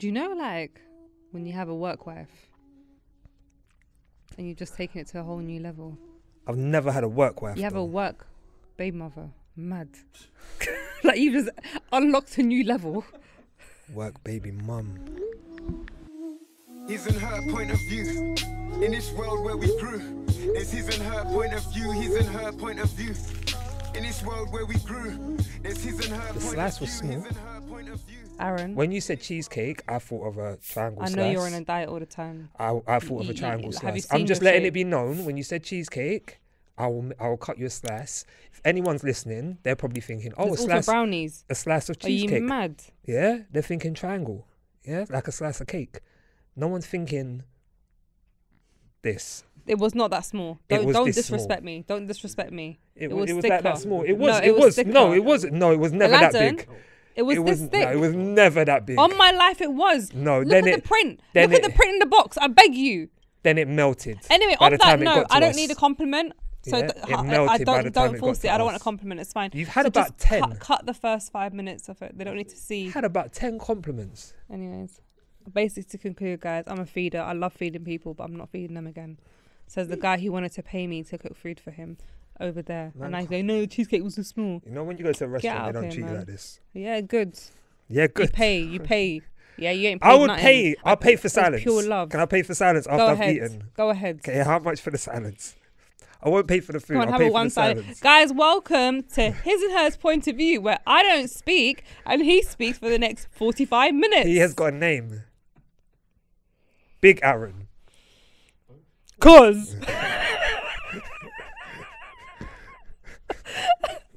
Do you know, like, when you have a work wife and you've just taken it to a whole new level? I've never had a work wife. You have a work baby mother. Mad. Like, you just unlocked a new level. Work baby mum. His and her point of view. In this world where we grew, there's his and her point of view. His and her point of view. In this world where we grew, there's his and her The point slice of was view. small. His and her point of view. Aaron, When you said cheesecake, I thought of a triangle I slice. know you're on a diet all the time. I thought of a You- triangle have slice. you I'm seen just your letting shape? it be known, when you said cheesecake, I will cut you a slice. If anyone's listening, they're probably thinking, oh, There's a also slice, brownies. a slice of Are you cheesecake. mad? Yeah, they're thinking triangle. Yeah, like a slice of cake. No one's thinking this. It was not that small. It Don't, was don't this disrespect small. me. Don't disrespect me. It was was like that thicker. small. It No, was. it It was was. thicker. No, it wasn't. No, it was never that Aladdin, big. It was this thick. No, it was never that big. On my life, it was. No, Look then at it the print. then Look at it- the print in the box. I beg you. then it melted. Anyway, by on the that time it note, got to I don't us. need a compliment. So Yeah, it melted by the time don't it force got it. to I don't want a us. compliment. It's fine. You've had So about just 10. Cut the first 5 minutes of it. They don't need to see. Had about 10 compliments. Anyways, basically to conclude, guys, I'm a feeder. I love feeding people, but I'm not feeding them again. Says the guy who wanted to pay me to cook food for him over there. Man, And I go, no, the cheesecake was too small. You know when you go to a restaurant, out they of don't here, treat you man. like this. Yeah, good. Yeah, good. You pay. Yeah, you ain't paid I would nothing. pay. I'll pay for It's silence. pure love. Can I pay for silence after Go I've ahead. eaten? Go ahead. Okay, how much for the silence? I won't pay for the food. Come on, I'll have pay a for the one-sided. silence. Guys, welcome to His and Hers point of view, where I don't speak and he speaks for the next 45 minutes. He has got a name. Big Aaron. Cause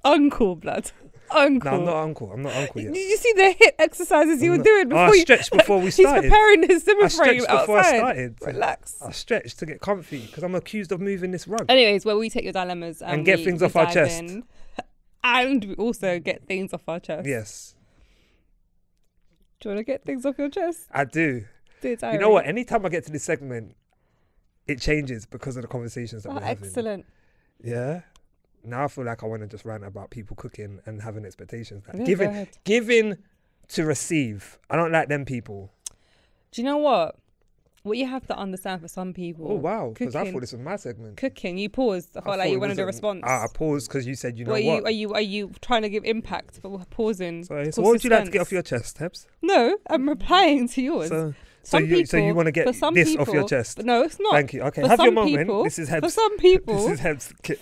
Uncle blood. Uncle. No, I'm not uncle. I'm not uncle yet. Did you see the hip exercises you were doing before I you stretched before we He's started. preparing his Zimmer I frame stretched before I outside. started. Relax. I stretched to get comfy because I'm accused of moving this rug. Anyways, where we take your dilemmas And get things off our dive chest. in, and we also get things off our chest. Yes, Do you want to get things off your chest? I do. Do it, You know what? Anytime I get to this segment, it changes because of the conversations that Oh, we're having. excellent. Yeah. Now I feel like I want to just rant about people cooking and having expectations. Like Yeah, go ahead. giving to receive. I don't like them people. Do you know what? What you have to understand for some people. Oh wow! Because I cooking- thought this was my segment. Cooking, you paused. I felt like thought you it wanted a wasn't- response. I paused because you said, you know What what? Are you trying to give impact for pausing? Sorry, Cause so what would you like to get suspense? off your chest, Hebz? No, I'm replying to yours. So Some you people, want to get for some this off your people- chest? No, it's not. Thank you. Okay, For have your some moment. people- This is Hebz. For some people, This is Hebz.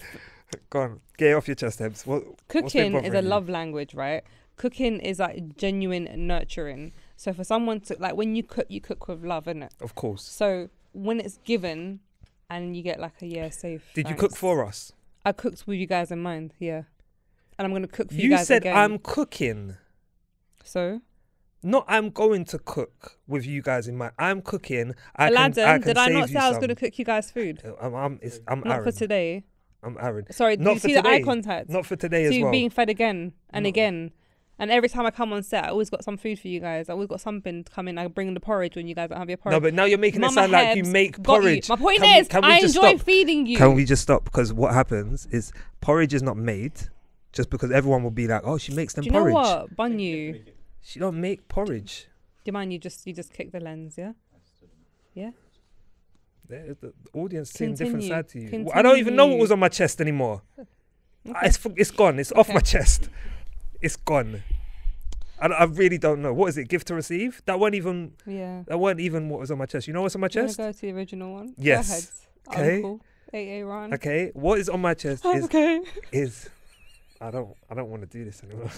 Go on, get it off your chest, Hebz. What's been cooking is a bothering you? love language, right? Cooking is like genuine nurturing. So for someone to, like, when you cook with love, innit? Of course. So when it's given and you get like a safe. Did you thanks. cook for us? I cooked with you guys in mind, yeah. And I'm going to cook for you You guys said again. I'm cooking. So? Not I'm going to cook with you guys in mind. I'm cooking. Aladdin, did I save not you say I was some. going to cook you guys food? I'm Not Aaron. for today. I'm Aaron. Sorry, did Not you for see the eye today. contact? Not for today So as you're well. being fed again and No. again. And every time I come on set, I always got some food for you guys. I always got something to come in. I bring the porridge when you guys don't have your porridge. No, but now you're making it Mama sound like you Hebz make got you. porridge. My point Can we- is, can we I just enjoy stop? feeding you. Can we just stop? Because what happens is porridge is not made just because everyone will be like, oh, she makes them Do you know porridge. what? Bun you. She don't make porridge. Do you mind you just kick the lens, yeah? Yeah? The audience seeing a different Continue. side to you. I don't even know what Continue. was on my chest anymore. Okay. It's gone. It's off Okay. my chest. It's gone. I really don't know. What is it? Give to receive? That weren't even what was on my chest. You know what's on my Do you want chest? to go to the original one? Yes. Go ahead. Okay. Uncle. AA Ron. Okay. What is on my chest Okay. is I don't want to do this anymore.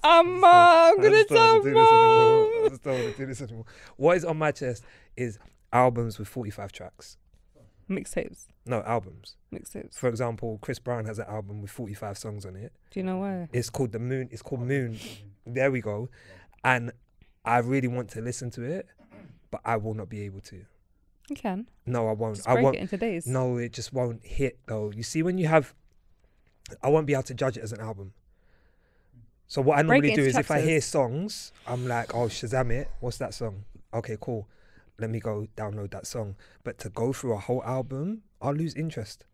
I'm gonna tell Mom. I just don't want to do this anymore. What is on my chest is albums with 45 tracks. Mixtapes. No, albums. Mixtapes. For example, Chris Brown has an album with 45 songs on it. Do you know why? It's called The Moon. It's called Moon. There we go. And I really want to listen to it, but I will not be able to. You can. No, I won't. Just I break won't. it into days. No, it just won't hit though. You see, when you have, I won't be able to judge it as an album. So what I Break normally it do into is if I chapters. hear songs, I'm like, oh, Shazam it. What's that song? Okay, cool. Let me go download that song. But to go through a whole album, I'll lose interest.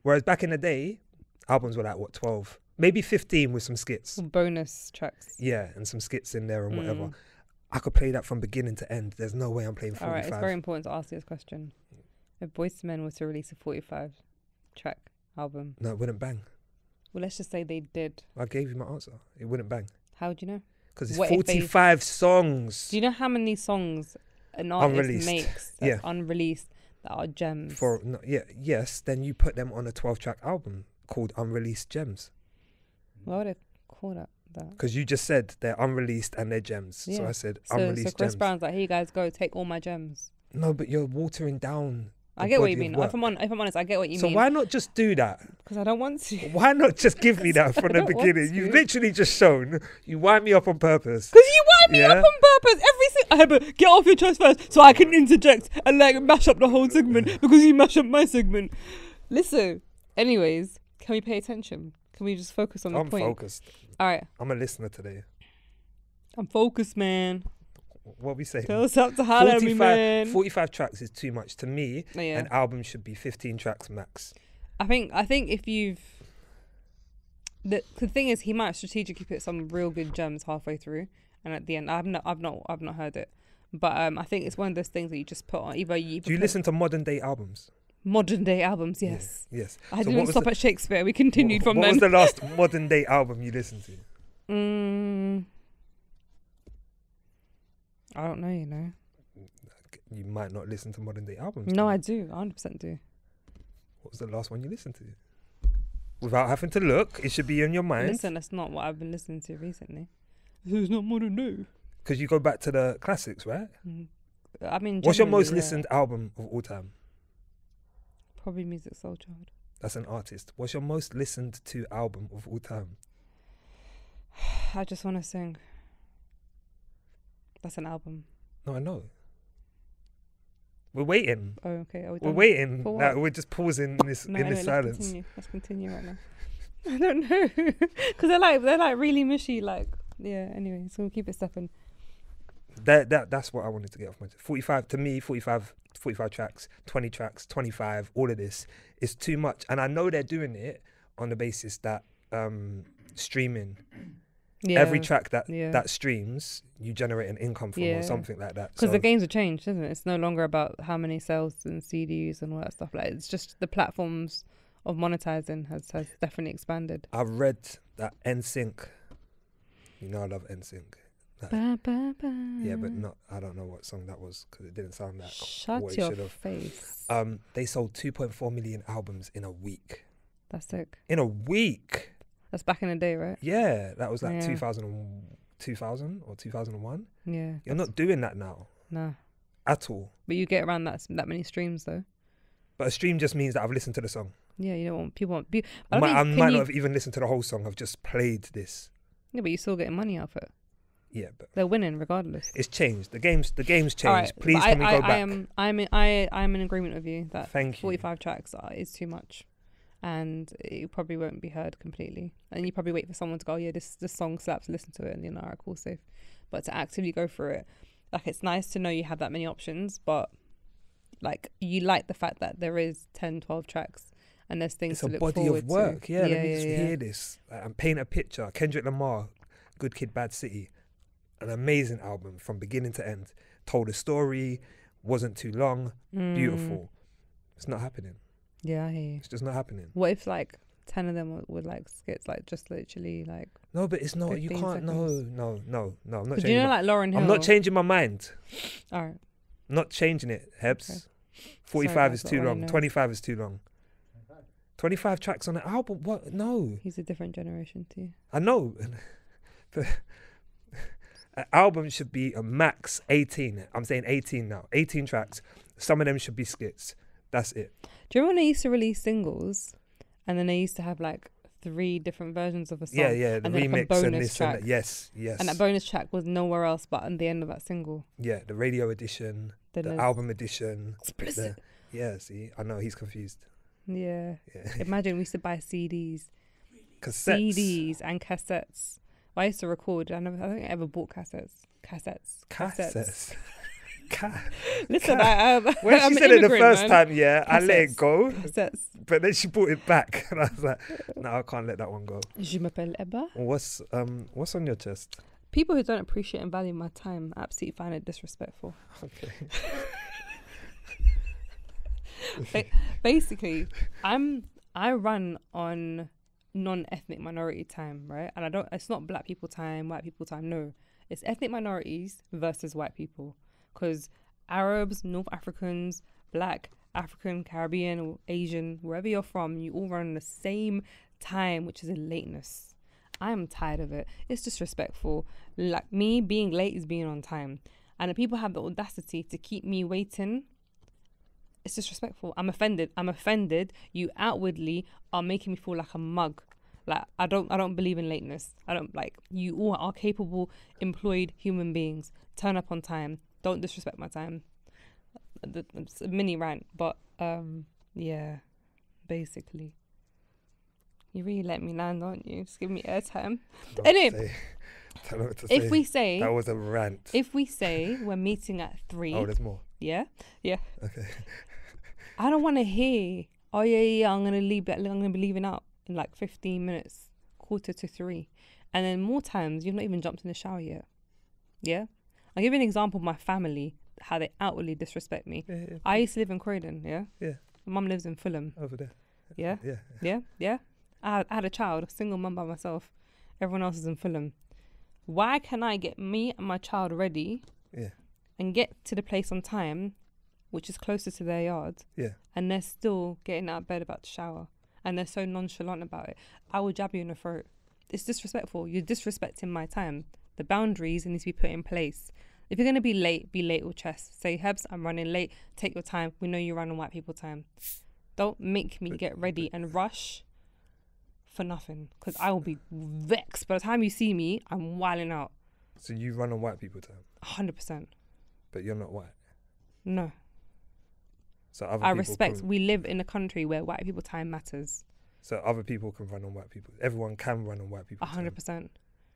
Whereas back in the day, albums were like, what, 12, maybe 15 with some skits. Bonus tracks. Yeah, and some skits in there and whatever. I could play that from beginning to end. There's no way I'm playing 45. All right, it's very important to ask you this question. If Boyz II Men was to release a 45-track album... No, it wouldn't bang. Well, let's just say they did. I gave you my answer. It wouldn't bang. How would you know? Because it's 45 songs. Do you know how many songs an artist Unreleased. makes that's unreleased that are gems? Yes, then you put them on a 12-track album called Unreleased Gems. Why would I call that? Because you just said they're unreleased and they're gems. Yeah. So I said unreleased gems. So Chris Brown's like, hey guys, go take all my gems. No, but you're watering down. I get what you mean. If I'm honest, I get what you mean. So why not just do that? Because I don't want to. Why not just give me that from the beginning? You've literally just shown you wind me up on purpose. Because you wind me up on purpose. But get off your chest first so I can interject and like mash up the whole segment because you mash up my segment. Listen. Anyways, can we pay attention? Can we just focus on the point? I'm focused. All right. I'm a listener today. I'm focused, man. What we say? Tell us up to holler at me, man. 45 tracks is too much to me. An album should be 15 tracks max. I think if you've the thing is, he might strategically put some real good gems halfway through, and at the end, I've not heard it, but I think it's one of those things that you just put on. Do you listen to modern day albums? Modern day albums, yes. Yeah, yes. I didn't stop at Shakespeare. We continued from then. What was the last modern day album you listened to? I don't know, you know. You might not listen to modern day albums. No, I do. 100% do. What was the last one you listened to? Without having to look, it should be in your mind. Listen, that's not what I've been listening to recently. It's not modern day. Because you go back to the classics, right? I mean, what's your most listened album of all time? Probably Music Soul Child. That's an artist. What's your most listened to album of all time? I Just Wanna Sing. That's an album. No, I know. We're waiting. Oh, okay. We're waiting. We're just pausing in this silence. Let's continue right now. I don't know. Because they're like really mushy. Like, yeah, anyway. So we'll keep it stepping. That's what I wanted to get off my 45 to me 45 tracks, 20 tracks, 25, all of this is too much. And I know they're doing it on the basis that streaming, every track that streams, you generate an income from or something like that. Because the games have changed, isn't it? It's no longer about how many sales and CDs and all that stuff. Like, it's just the platforms of monetizing has definitely expanded. I've read that NSYNC, you know I love NSYNC. Ba, ba, ba. Yeah, but I don't know what song that was because it didn't sound that. Shut your face. They sold 2.4 million albums in a week. That's sick. In a week. That's back in the day, right? Yeah, that was like 2000 or 2001. Yeah. You're not doing that now. No. At all. But you get around that many streams though. But a stream just means that I've listened to the song. Yeah, you don't want people. I might not have even listened to the whole song. I've just played this. Yeah, but you're still getting money out of it. Yeah, but they're winning regardless. It's changed. The game's changed. Right, please, can we go back? I'm in agreement with you that 45 tracks is too much, and it probably won't be heard completely. And you probably wait for someone to go, yeah, this song slaps, listen to it, and you're like, alright, cool, safe. But to actively go through it, like, it's nice to know you have that many options, but like, you like the fact that there is 10, 12 tracks. And there's things to look forward to. It's a body of work. Yeah, let me just hear this. And paint a picture. Kendrick Lamar, Good Kid, Bad City. An amazing album from beginning to end. Told a story, wasn't too long, beautiful. It's not happening. Yeah, I hear you. It's just not happening. What if like 10 of them were like skits, like just literally like... No, but it's not, you can't, seconds. no, I'm not changing. You know, like Lauryn Hill? I'm not changing my mind. All right. Not changing it, Hebz. Okay. 45 is too long, 25 is too long. 25 tracks on an album? What? No. He's a different generation too. I know. An album should be a max 18. I'm saying 18 now. 18 tracks. Some of them should be skits. That's it. Do you remember when they used to release singles and then they used to have like 3 different versions of a song? Yeah, the remix like a bonus and this track. And that. Yes. And that bonus track was nowhere else but at the end of that single. Yeah, the radio edition, the album edition. Explicit. See, I know, he's confused. Yeah. Imagine we used to buy CDs. Cassettes. CDs and cassettes. I used to record. I don't think I ever bought cassettes. Listen, when I'm she an said it the immigrant, first man. time, yeah, I let Cassettes. it go. Cassettes. But then she brought it back, and I was like, no, I can't let that one go. Je m'appelle Eba. What's on your chest? People who don't appreciate and value my time absolutely find it disrespectful. Okay. Basically, I run on non-ethnic minority time, right? And it's not black people time, white people time. No, it's ethnic minorities versus white people. Because Arabs, North Africans, black, African, Caribbean, or Asian, wherever you're from, you all run the same time, which is a lateness. I'm tired of it. It's disrespectful. Like, me being late is being on time. And if people have the audacity to keep me waiting, it's disrespectful. I'm offended. You outwardly are making me feel like a mug. Like, I don't believe in lateness. You all are capable, employed human beings. Turn up on time. Don't disrespect my time. It's a mini rant, but yeah, basically. You really let me land, don't you? Just give me airtime. Anyway, if we say that was a rant. If we say we're meeting at 3. Oh, there's more. Yeah. Okay. I don't want to hear, oh yeah, I'm gonna leave. I'm gonna be leaving out in like 15 minutes, 2:45, and then more times you've not even jumped in the shower yet. Yeah. I'll give you an example of my family, how they outwardly disrespect me. Yeah. I used to live in Croydon. Yeah. My mum lives in Fulham. Over there. Yeah. I had a child, a single mum by myself. Everyone else is in Fulham. Why can I get me and my child ready? Yeah. And get to the place on time, which is closer to their yard. Yeah. And they're still getting out of bed about to shower. And they're so nonchalant about it. I will jab you in the throat. It's disrespectful. You're disrespecting my time. The boundaries need to be put in place. If you're going to be late with chest. Say, Hebz, I'm running late. Take your time. We know you run on white people time. Don't make me get ready and rush for nothing. Because I will be vexed. By the time you see me, I'm wilding out. So you run on white people time? 100%. But you're not white? No. So other I people respect, we live in a country where white people time matters. So other people can run on white people. Everyone can run on white people. 100%.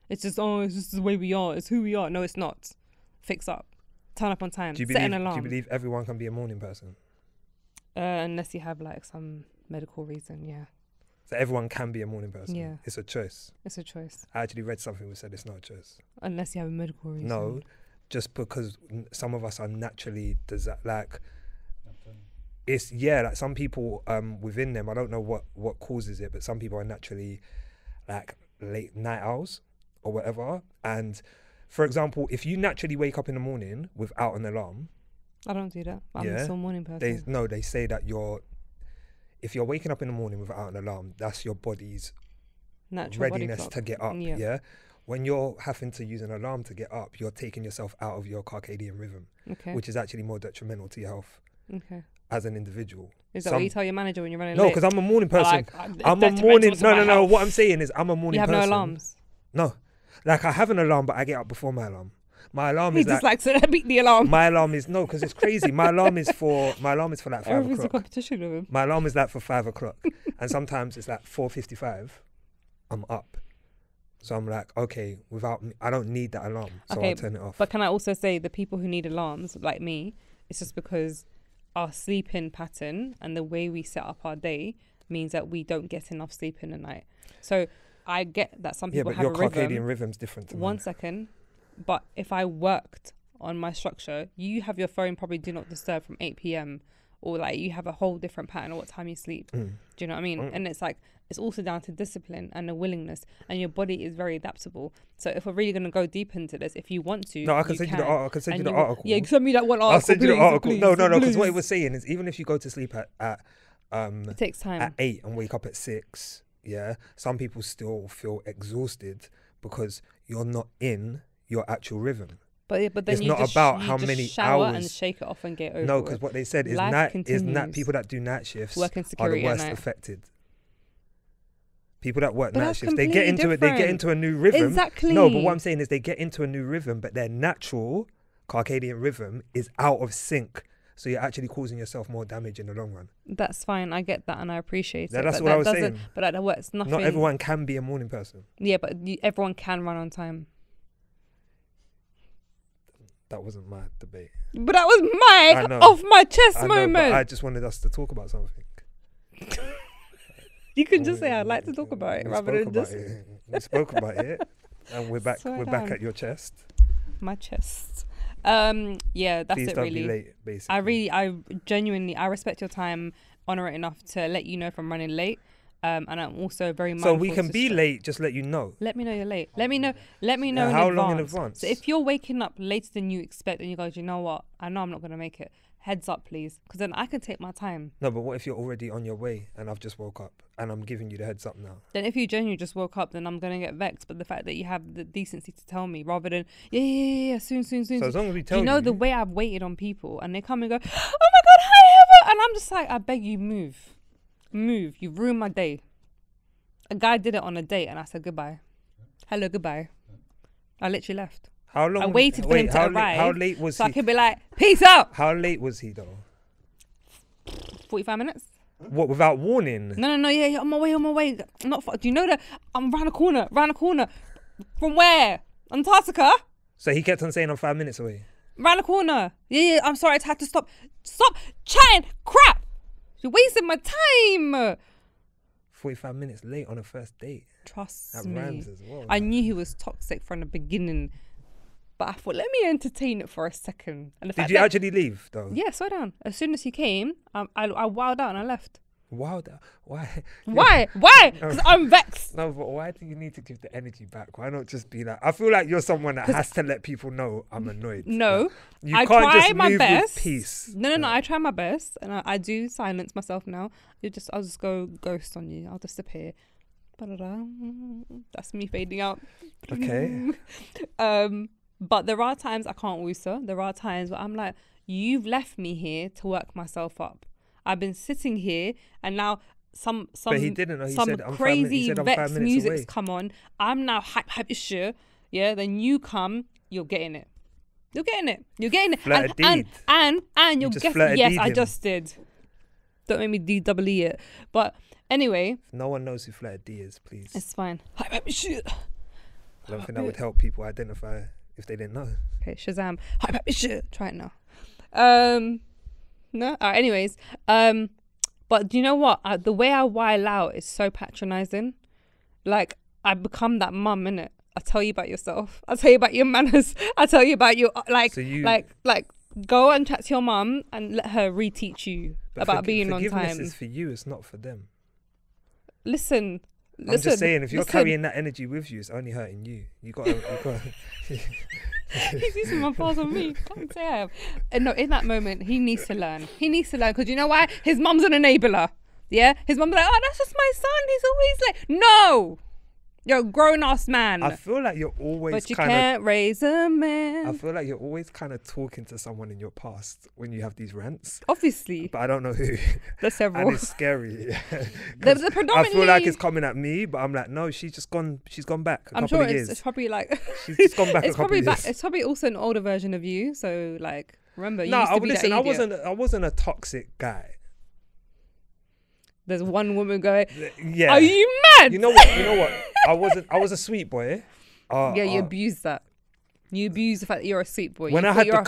It's just the way we are. It's who we are. No, it's not. Fix up. Turn up on time. Set an alarm. Do you believe everyone can be a morning person? Unless you have like some medical reason, yeah. So everyone can be a morning person? Yeah. It's a choice? It's a choice. I actually read something that said it's not a choice. Unless you have a medical reason. No, just because some of us are naturally, like some people within them, I don't know what causes it, but some people are naturally like late night owls or whatever. And for example, if you naturally wake up in the morning without an alarm, I don't do that. I'm still a morning person. They say that if you're waking up in the morning without an alarm, that's your body's natural readiness to get up. Yeah. When you're having to use an alarm to get up, you're taking yourself out of your circadian rhythm, which is actually more detrimental to your health. Okay. As an individual. Is that what you tell your manager when you're running late? No, because I'm a morning person. I'm a morning. No. What I'm saying is I'm a morning person. You have no alarms? No. Like I have an alarm, but I get up before my alarm. My alarm is like... He just likes to beat the alarm. My alarm is... No, because it's crazy. My alarm is for like 5 o'clock. Everything's a competition with him. My alarm is like for 5 o'clock. And sometimes it's like 4:55. I'm up. So I'm like, okay, without me, I don't need that alarm. So I'll turn it off. But can I also say the people who need alarms, like me, it's just because our sleeping pattern and the way we set up our day means that we don't get enough sleep in the night. So I get that some people have a rhythm. Yeah, but your circadian rhythm's different to mine. 1 second. But if I worked on my structure, you have your phone probably do not disturb from 8 p.m. or like you have a whole different pattern of what time you sleep. Do you know what I mean? And it's like, it's also down to discipline and a willingness, and your body is very adaptable. So if we're really going to go deep into this, if you want to, I can send you the article. I can send you the article. Yeah, send me that one article. I'll send you the article. Please, No, because what it was saying is even if you go to sleep at it takes time. At 8 and wake up at 6, yeah, some people still feel exhausted because you're not in your actual rhythm. But then it's not about how many shower hours and shake it off and get over it. No, because what they said is people that do night shifts are the worst affected. People that work night shifts, they get into a new rhythm. Exactly. No, but what I'm saying is they get into a new rhythm, but their natural circadian rhythm is out of sync. So you're actually causing yourself more damage in the long run. That's fine. I get that and I appreciate it. That's what I was saying. But that works nothing. Not everyone can be a morning person. Yeah, but everyone can run on time. that wasn't my debate. But that was my off my chest moment. But I just wanted us to talk about something. You can just say I'd like to talk about it rather than just. We spoke about it, and we're back. We're back at your chest. My chest. Yeah, that's Please it. Don't really. Be late, basically. I genuinely, I respect your time. Honor it enough to let you know if I'm running late. And I'm also very mindful. So we can be late. Just let you know. Let me know you're late. Let me know. Yeah, how long in advance? So if you're waking up later than you expect, and you go, you know what? I know I'm not gonna make it. Heads up, please, because then I can take my time. No, but what if you're already on your way and I've just woke up and I'm giving you the heads up now? Then if you genuinely just woke up, then I'm gonna get vexed. But the fact that you have the decency to tell me rather than soon. So as long as we tell you know the way I've waited on people and they come and go, oh my God, hi Heather, and I'm just like, I beg you, move. You've ruined my day. A guy did it on a date and I said goodbye. Hello, goodbye. I literally left. How long? I waited for him to arrive. How late was so he? I could be like, peace out. How late was he though? 45 minutes. What, without warning? No, yeah, on my way. Not far. Do you know that I'm round the corner? From where? Antarctica? So he kept on saying I'm 5 minutes away. Round the corner. Yeah, I'm sorry, I had to stop. Stop chatting crap. You're wasting my time. 45 minutes late on a first date. Trust that me. rhymes as well. I knew he was toxic from the beginning, but I thought, let me entertain it for a second. And did you actually leave though? Yeah, slow down. As soon as he came, I wowed out and I left. Wowed out? Why? Why? Because I'm vexed. No, but why do you need to give the energy back? Why not just be like, I feel like you're someone that has to let people know I'm annoyed. No. Like, you can't try just my best. With peace. No, I try my best, and I do silence myself now. I'll just go ghost on you. I'll disappear. That's me fading out. Okay. But there are times I can't wooser. There are times where I'm like, you've left me here to work myself up. I've been sitting here, and now some but he didn't know. He some said, crazy vex music's away. Come on. I'm now hype sure. Yeah. Then you come. You're getting it. You're getting it. And you'll get. Yes, I just did. Don't make me D-double-E it. But anyway. No one knows who Fletter D is, please. It's fine. Hype shit. I don't think that would help people identify if they didn't know. Okay, Shazam. Hype shit. Try it now. No. Anyways, but do you know what? The way I while out is so patronizing. Like I become that mum, innit? I tell you about yourself. I tell you about your manners. I tell you about your like go and chat to your mum and let her reteach you about being on time. Forgiveness is for you. It's not for them. Listen. I'm just saying, if you're carrying that energy with you, it's only hurting you. You got. He's using my balls on me. Can't say I have. No, in that moment, he needs to learn. Because you know why? His mum's an enabler. Yeah? His mum's like, oh, that's just my son. He's always like, no! You're a grown-ass man. I feel like you're always But you can't raise a man. I feel like you're always kind of talking to someone in your past when you have these rants. Obviously. But I don't know who. There's several. And it's scary. There's a predominantly... I feel like it's coming at me, but I'm like, no, she's gone back a couple of years. It's probably like... She's just gone back a couple of years. It's probably also an older version of you, so like, remember, you I wasn't a toxic guy. There's one woman going, yeah. Are you mad? You know what? I was a sweet boy. Yeah, you abused that. You abuse the fact that you're a sweet boy. When I had the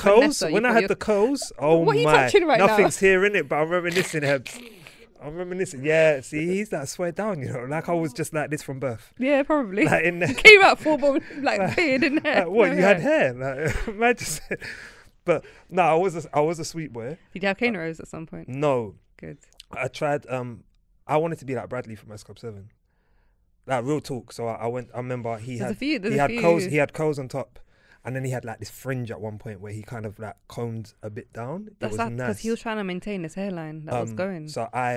coals, oh what my. Are you touching right Nothing's here in it, but I'm reminiscing, Hebz. I'm reminiscing. Yeah, see, he's that swear down, you know. Like I was just like this from birth. Yeah, probably. Like in there. Came out full like beard and hair. Like, what, you had hair? Like, imagine. But no, I was a sweet boy. Did you have cane rows at some point? No. Good. I tried, I wanted to be like Bradley from S Club 7. Like real talk. So I remember he had curls on top, and then he had like this fringe at one point where he kind of like combed a bit down. That's nice because he was trying to maintain his hairline that was going. So I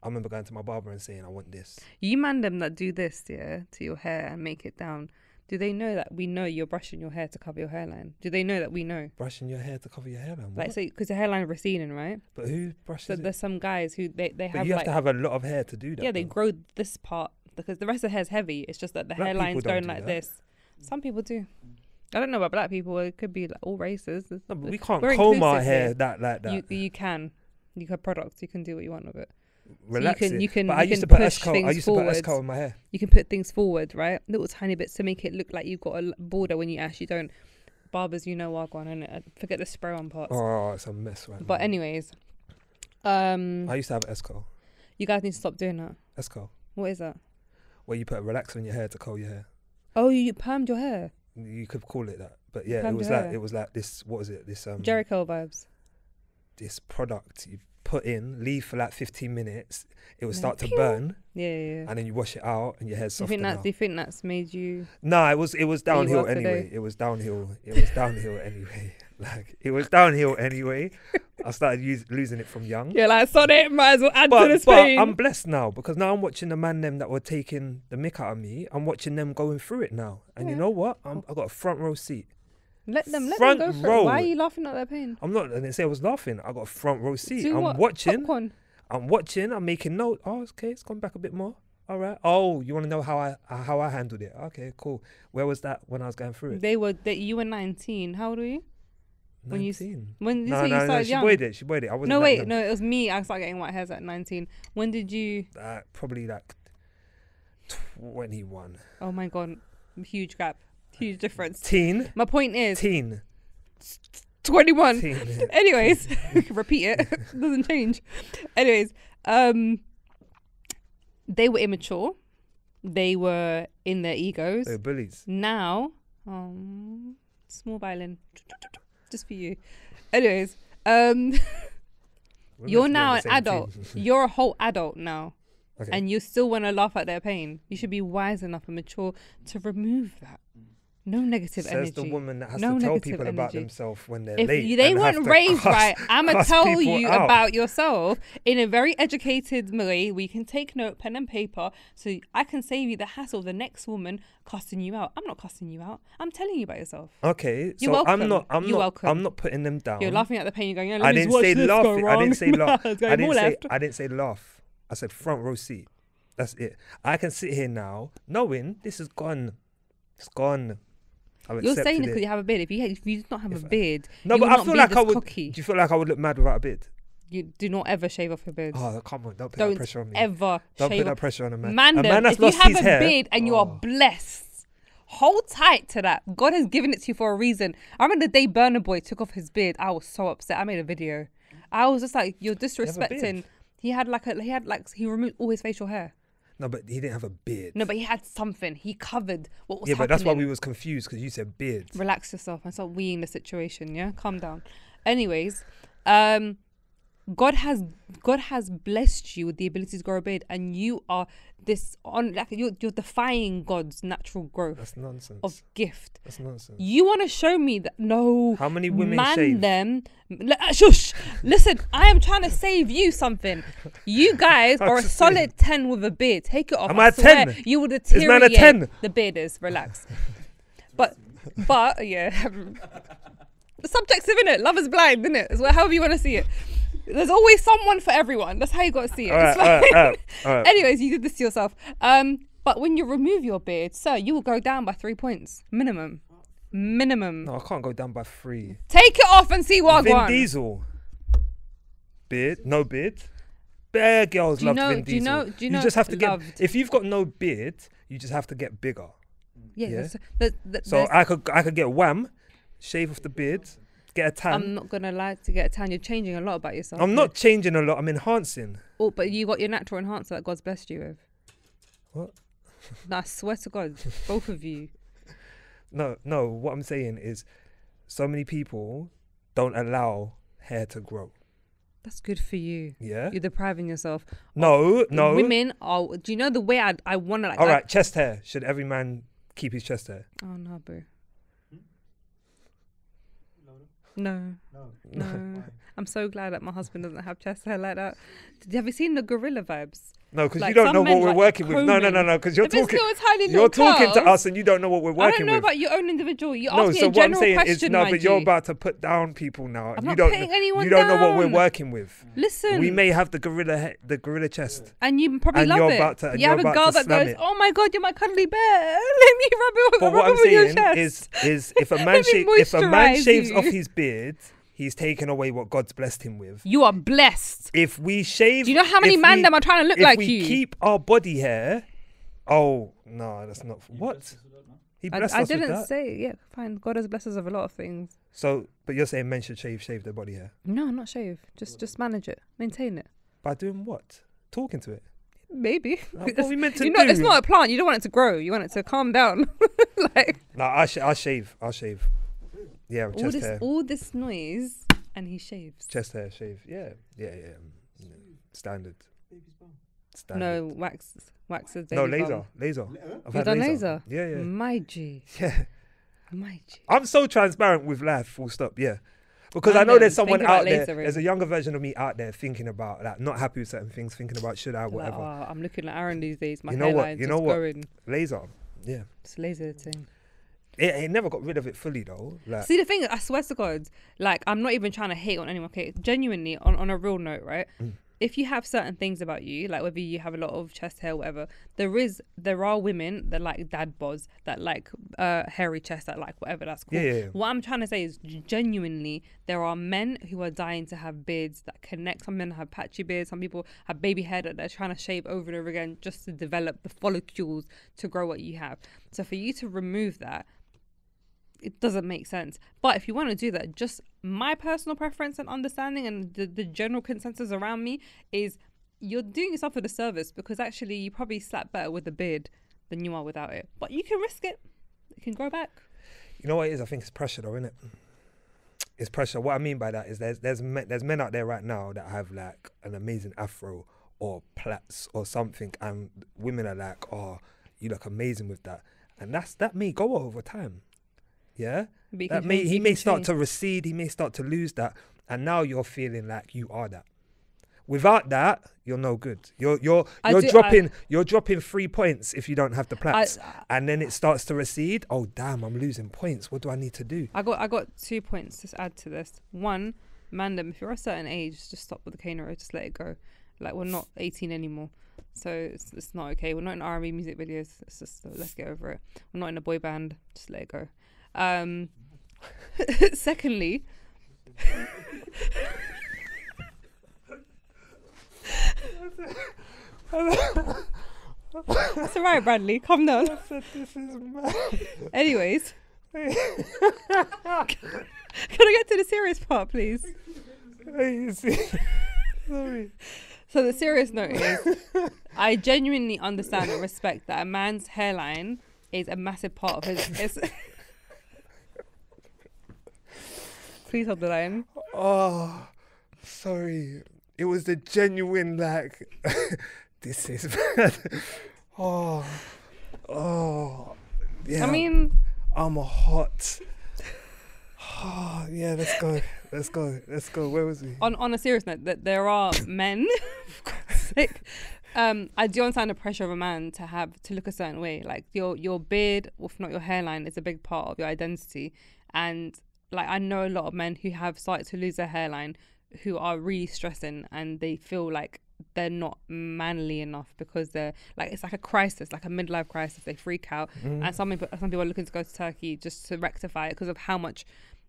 remember going to my barber and saying I want this. You man them that do this, yeah, to your hair and make it down. Do they know that we know you're brushing your hair to cover your hairline? Do they know that we know? Brushing your hair to cover your hairline? What? Like, so, because your hairline is receding, right? But who brushes it? There's some guys who they have but you have to have a lot of hair to do that. Yeah, they grow this part because the rest of the hair's heavy. It's just that the hairline's going like this. Some people do. I don't know about black people. It could be like all races. No, but we can't comb our hair like that. You can. You have products. You can do what you want with it. Relax so you can I used to put S-curl in my hair. You can put things forward, right? Little tiny bits to make it look like you've got a border when you actually don't. barbers, you know, wagwan, and forget the spray on parts. Oh, it's a mess right now. But anyways, I used to have Esco. you guys need to stop doing that. Esco. What is that? Where you put a relaxer in your hair to curl your hair. Oh, you permed your hair. You could call it that, but yeah, Permed your hair. it was like this. What was it? This Jericho vibes. This product you put in, leave for like 15 minutes. It will start to pew. burn. Yeah. And then you wash it out, and your hair's Do softer now. you think that's made you? No, it was downhill work anyway. today? It was downhill. It was downhill anyway. Like it was downhill anyway. I started losing it from young. Yeah, like son, it might as well add to But this pain. I'm blessed now because now I'm watching the man them that were taking the mick out of me. I'm watching them going through it now, and you know what? I got a front row seat. Let them front go for row. it. Why are you laughing at their pain? I'm not. I didn't say I was laughing. I got a front row seat. Do I'm what? watching. Popcorn. I'm watching. I'm making note. Oh, okay, it's gone back a bit more. All right. Oh, you want to know how I handled it? Okay, cool. Where was that when I was going through it? You were 19. How old were you? 19. When you No, say you started she young? boyed it. She boyed it. I wasn't. No, that wait, young. no, it was me. I started getting white hairs at 19. When did you? Probably like 21. Oh my god, huge gap, huge difference. Teen. My point is Teen. 21. Teen. Anyways, repeat it. Doesn't change. Anyways, they were immature. They were in their egos. They're bullies. Now, small violin, just for you. Anyways, you're now an adult. You're a whole adult now. Okay. And you still want to laugh at their pain. You should be wise enough and mature to remove that. No negative energy. Says the woman that has No to tell negative people about energy. themselves when they're If late. they and weren't have to raised right, I'm going to cuss tell people you out. about yourself in a very educated way. We can take note, pen and paper, so I can save you the hassle of the next woman cussing you out. I'm not cussing you out. I'm telling you about yourself. Okay, You're so welcome. I'm not putting them down. You're laughing at the pain. You're going, I didn't say laugh. I didn't say laugh. I I didn't say laugh. I said front row seat. That's it. I can sit here now knowing this is gone. It's gone. You're saying it because you have a beard. If you did not have a beard, no, you but would I not feel be like this I would. cocky. Do you feel like I would look mad without a beard? You do not ever shave off your beard. Oh, come on! Don't put that pressure on me. Ever Don't shave put that off. pressure on a man. Man, a man that's if you lost have his a hair. beard and you are blessed, hold tight to that. God has given it to you for a reason. I remember the day Burna Boy took off his beard. I was so upset. I made a video. I was just like, you're disrespecting. He removed all his facial hair. No, but he didn't have a beard. No, but he had something. He covered what was happening. Yeah, but that's why we happening. was confused because you said beard. Relax yourself and stop weeing the situation. Yeah, calm down. Anyways, God has blessed you with the ability to grow a beard, and you are you're defying God's natural growth. That's nonsense. Of gift. That's nonsense. You want to show me that? No. How many women shave? Shush. Listen, I am trying to save you something. You guys are a solid 10 with a beard. Take it off. Am I a 10? You will deteriorate. Is man a 10? The beard is. Relax. But yeah. Subjective, innit? Love is blind, innit? It's however you want to see it. There's always someone for everyone. That's how you got to see it. All right. Anyways, you did this to yourself. But when you remove your beard, sir, you will go down by 3 points. Minimum. No, I can't go down by 3. Take it off and see what I want. Vin Diesel. Beard. No beard. Bare girls love Vin Diesel. Do you know? You just have to loved. get... If you've got no beard, you just have to get bigger. Yeah. So I could get wham, shave off the beard, get a tan. I'm not going to lie, to get a tan. You're changing a lot about yourself. I'm not changing a lot. I'm enhancing. Oh, but you got your natural enhancer that God's blessed you with. What? No, I swear to God, both of you. No. What I'm saying is so many people don't allow hair to grow. That's good for you. Yeah? You're depriving yourself. No. Women are... Do you know the way I want to... All right, chest hair. Should every man keep his chest hair? Oh, no, boo. No. I'm so glad that my husband doesn't have chest hair like that. Have you seen the gorilla vibes? No, because you don't know what we're working with. No, because you're talking to us and you don't know what we're working with. I don't know about your own individual. You no, asked me so a what I'm general saying question, is but you're about to put down people now. I'm you not don't putting anyone You don't know what we're down. working with. Listen. We may have the gorilla chest. And you probably And love you're it. about to- you have a you're girl about to that slam goes, it. oh my God, you're my cuddly bear. Let me rub it But rub what it I'm with your saying chest. is if a man moisturize shaves you. off his beard, he's taken away what God's blessed him with. You are blessed. If we shave... Do you know how many man them are trying to look like you? If we keep our body hair... Oh, no, that's not... What? He blessed us with that. I didn't say, yeah, fine. God has blessed us with a lot of things. So, but you're saying men should shave their body hair? No, not shave. Just manage it, maintain it. By doing what? Talking to it? Maybe. What are we meant to do? It's not a plant. You don't want it to grow. You want it to calm down. No, I'll shave. Yeah, chest hair. All this noise, and he shaves. Chest hair, shave. Yeah. Standard. No, wax is baby No, bum. laser. You've done laser? Yeah. My G. Yeah. My G. I'm so transparent with life, full stop, yeah. Because I know there's someone out there, there's a younger version of me out there thinking about, like, not happy with certain things, thinking about should I, whatever. Like, I'm looking at Aaron these days. My you know what? going. Laser, yeah. Just laser the thing. It never got rid of it fully though. Like, see, the thing, I swear to God, like, I'm not even trying to hate on anyone. Okay, genuinely, on a real note, right? If you have certain things about you, like whether you have a lot of chest hair, whatever, there are women that like dad bods, that like hairy chest, that like whatever, that's cool. Yeah. What I'm trying to say is genuinely, there are men who are dying to have beards that connect. Some men have patchy beards. Some people have baby hair that they're trying to shave over and over again just to develop the follicles to grow what you have. So for you to remove that, it doesn't make sense. But if you want to do that, just my personal preference and understanding and the general consensus around me is you're doing yourself a disservice, because actually you probably slap better with a beard than you are without it. But you can risk it. It can grow back. You know what it is? I think it's pressure though, isn't it? It's pressure. What I mean by that is there's men out there right now that have like an amazing afro or plaits or something, and women are like, oh, you look amazing with that. And that may go over time. Yeah, he may start to recede, he may start to lose that, and now you're feeling like you are that. Without that, you're no good. You're dropping 3 points if you don't have the plaits, and then it starts to recede. Oh damn, I'm losing points. What do I need to do? I got 2 points to add to this. One, Mandem, if you're a certain age, just stop with the cane road, just let it go. Like, we're not 18 anymore, so it's not okay. We're not in R&B music videos. It's just, let's get over it. We're not in a boy band. Just let it go. Secondly, that's all right, Bradley, calm down. I said, this is mad. Anyways, can I get to the serious part, please? Sorry. So the serious note is, I genuinely understand and respect that a man's hairline is a massive part of his Please hold the line. Oh, sorry. It was the genuine, like, this is bad. Oh, yeah. I mean, I'm a hot. Oh, yeah, let's go. Where was he? On a serious note, that there are men, for God's sake, I do understand the pressure of a man to look a certain way. Like, your beard, or if not your hairline, is a big part of your identity. And like, I know a lot of men who have started to lose their hairline, who are really stressing, and they feel like they're not manly enough because they're like, it's like a crisis, like a midlife crisis. They freak out, and some people are looking to go to Turkey just to rectify it because of how much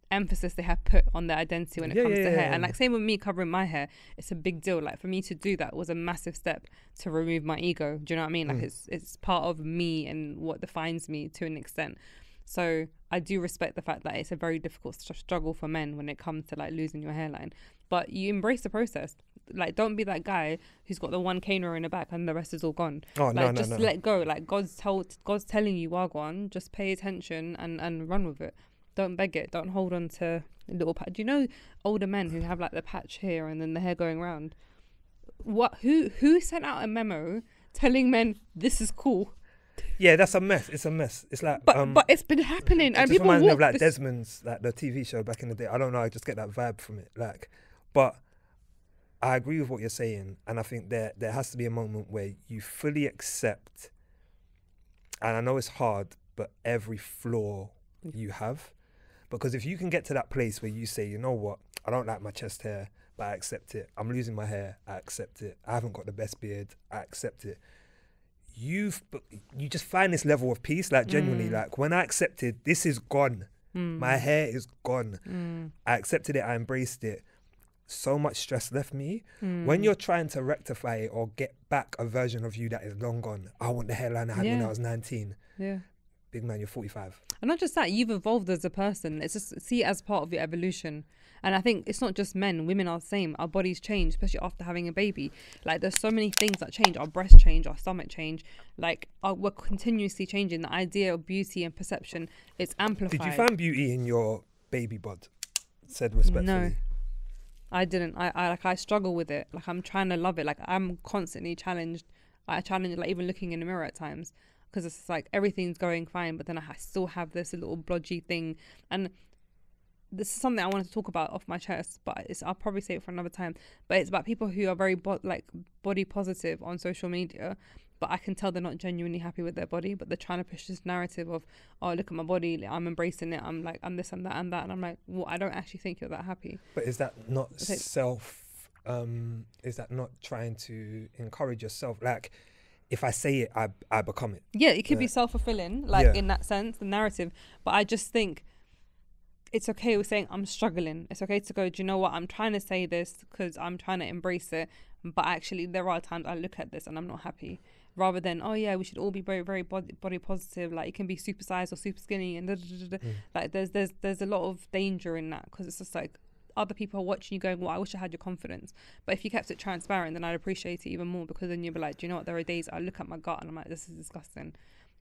emphasis they have put on their identity when it comes to hair. And like, same with me covering my hair, it's a big deal. Like, for me to do that was a massive step to remove my ego. Do you know what I mean? Like, it's part of me and what defines me to an extent. So I do respect the fact that it's a very difficult struggle for men when it comes to like losing your hairline, but you embrace the process. Like, don't be that guy who's got the one cane row in the back and the rest is all gone. Oh, like, no, just let go. Like, God's telling you, Wagwan, just pay attention and run with it. Don't beg it. Don't hold on to a little patch. Do you know older men who have like the patch here and then the hair going round? Who sent out a memo telling men this is cool? Yeah, that's a mess. It's a mess. It's like, but it's been happening, and people reminds me of like Desmond's, like the TV show back in the day. I don't know. I just get that vibe from it. Like, but I agree with what you're saying, and I think there has to be a moment where you fully accept. And I know it's hard, but every flaw you have, because if you can get to that place where you say, you know what, I don't like my chest hair, but I accept it. I'm losing my hair. I accept it. I haven't got the best beard. I accept it. You just find this level of peace, like genuinely, like when I accepted this is gone, my hair is gone, I accepted it, I embraced it, so much stress left me. When you're trying to rectify it or get back a version of you that is long gone, I want the hairline I had when I was 19, big man, you're 45. And not just that, you've evolved as a person. It's just see it as part of your evolution. And I think it's not just men, women are the same. Our bodies change, especially after having a baby. Like there's so many things that change. Our breasts change, our stomach change. Like we're continuously changing. The idea of beauty and perception is amplified. Did you find beauty in your baby bod? Said respectfully. No, I didn't. I struggle with it. Like I'm trying to love it. Like I'm constantly challenged. I challenge like even looking in the mirror at times. Because it's like everything's going fine, but then I still have this little blodgy thing. And this is something I wanted to talk about off my chest, but I'll probably say it for another time. But it's about people who are very body positive on social media, but I can tell they're not genuinely happy with their body, but they're trying to push this narrative of, oh, look at my body, I'm embracing it, I'm like, I'm this and that and that. And I'm like, well, I don't actually think you're that happy. But is that not is that not trying to encourage yourself? Like, if I say it, I become it. Yeah, it could be self-fulfilling, in that sense, the narrative. But I just think it's okay with saying I'm struggling. It's okay to go, do you know what? I'm trying to say this because I'm trying to embrace it. But actually, there are times I look at this and I'm not happy. Rather than, oh yeah, we should all be very, very body positive. Like, it can be super size or super skinny. And like, there's a lot of danger in that, because it's just like, other people are watching you going, well, I wish I had your confidence. But if you kept it transparent, then I'd appreciate it even more, because then you'd be like, do you know what, there are days I look at my gut and I'm like, this is disgusting.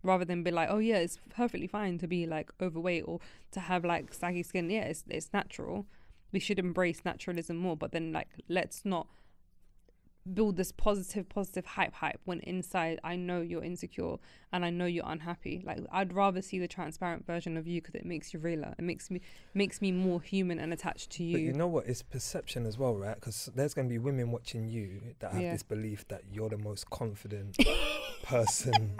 Rather than be like, oh yeah, it's perfectly fine to be like overweight or to have like saggy skin. Yeah, it's natural. We should embrace naturalism more. But then like, let's not build this positive hype when inside I know you're insecure and I know you're unhappy. Like, I'd rather see the transparent version of you, because it makes you realer. It makes me more human and attached to you. But you know what? It's perception as well, right? Because there's going to be women watching you that have this belief that you're the most confident person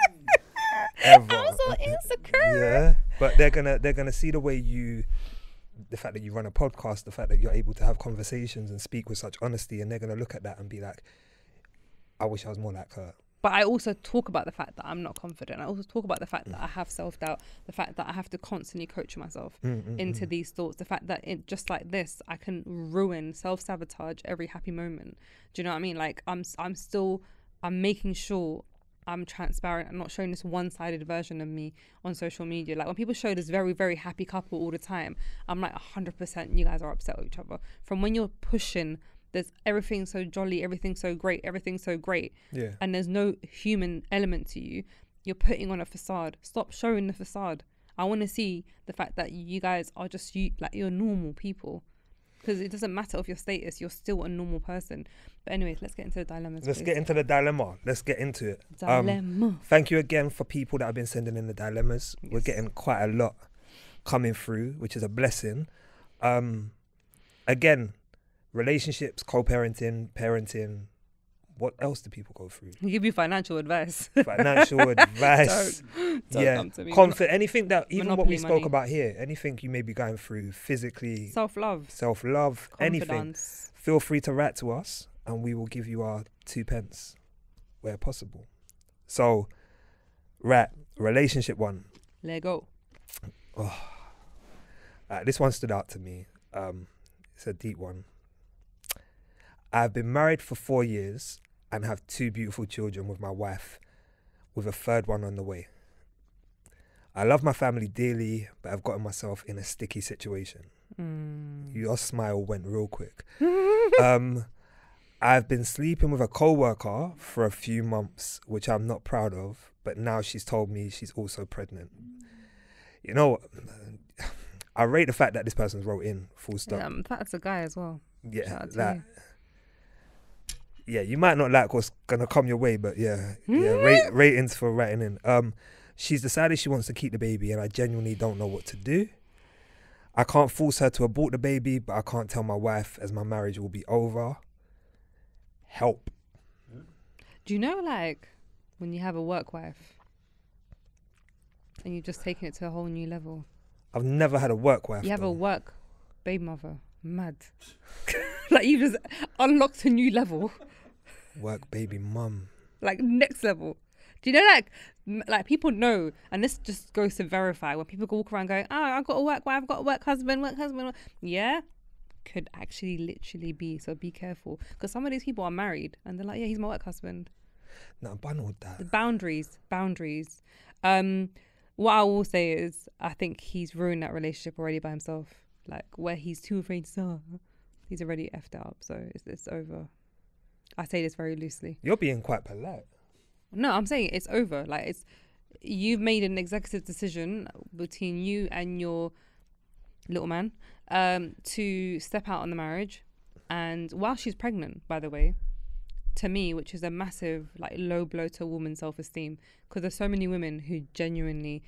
ever. I'm so insecure. Yeah, but they're gonna see the way the fact that you run a podcast, the fact that you're able to have conversations and speak with such honesty, and they're going to look at that and be like, I wish I was more like her. But I also talk about the fact that I'm not confident. I also talk about the fact that I have self-doubt, the fact that I have to constantly coach myself into these thoughts, the fact that just like this, I can ruin, self-sabotage every happy moment. Do you know what I mean? Like, I'm making sure I'm transparent. I'm not showing this one-sided version of me on social media. Like, when people show this very, very happy couple all the time, I'm like 100% you guys are upset with each other. From when you're pushing, there's everything so jolly, everything so great, yeah, and there's no human element to you, you're putting on a facade. Stop showing the facade. I want to see the fact that you guys are just you're normal people. Because it doesn't matter of your status, you're still a normal person. But anyways, let's get into the dilemmas. Let's get into the dilemma. Let's get into it. Dilemma. Thank you again for people that have been sending in the dilemmas. Yes. We're getting quite a lot coming through, which is a blessing. Again, relationships, co-parenting, parenting. What else do people go through? They give you financial advice. Financial advice. Don't come to me. Anything that, even Monopoly what we spoke money. About here, anything you may be going through physically, self-love, anything, feel free to write to us and we will give you our 2 pence where possible. So, relationship one. Let go. Oh. This one stood out to me. It's a deep one. I've been married for 4 years and have 2 beautiful children with my wife, with a 3rd one on the way. I love my family dearly, but I've gotten myself in a sticky situation. Your smile went real quick. I've been sleeping with a co-worker for a few months, which I'm not proud of, but now she's told me she's also pregnant. You know, I rate the fact that this person's wrote in, full stop. Yeah, that's a guy as well. Yeah, you might not like what's gonna come your way, but ratings for writing in. She's decided she wants to keep the baby, and I genuinely don't know what to do. I can't force her to abort the baby, but I can't tell my wife, as my marriage will be over. Help. Do you know, like, when you have a work wife and you're just taking it to a whole new level? I've never had a work wife. You have a work baby mother. Mad. Like, you just unlocked a new level. Work baby mum. Like, next level. Do you know, like people know, and this just goes to verify when people walk around going, I've got a work wife, I've got a work husband. Yeah, could actually literally be. So be careful, because some of these people are married and they're like, yeah, he's my work husband. No, but I know that. The boundaries. what I will say is, I think he's ruined that relationship already by himself. Like, where he's too afraid to start, he's already effed up. So it's over. I say this very loosely. You're being quite polite. No, I'm saying it's over. Like, you've made an executive decision between you and your little man to step out on the marriage. And while she's pregnant, by the way, to me, which is a massive like low blow to a woman's self-esteem, because there's so many women who genuinely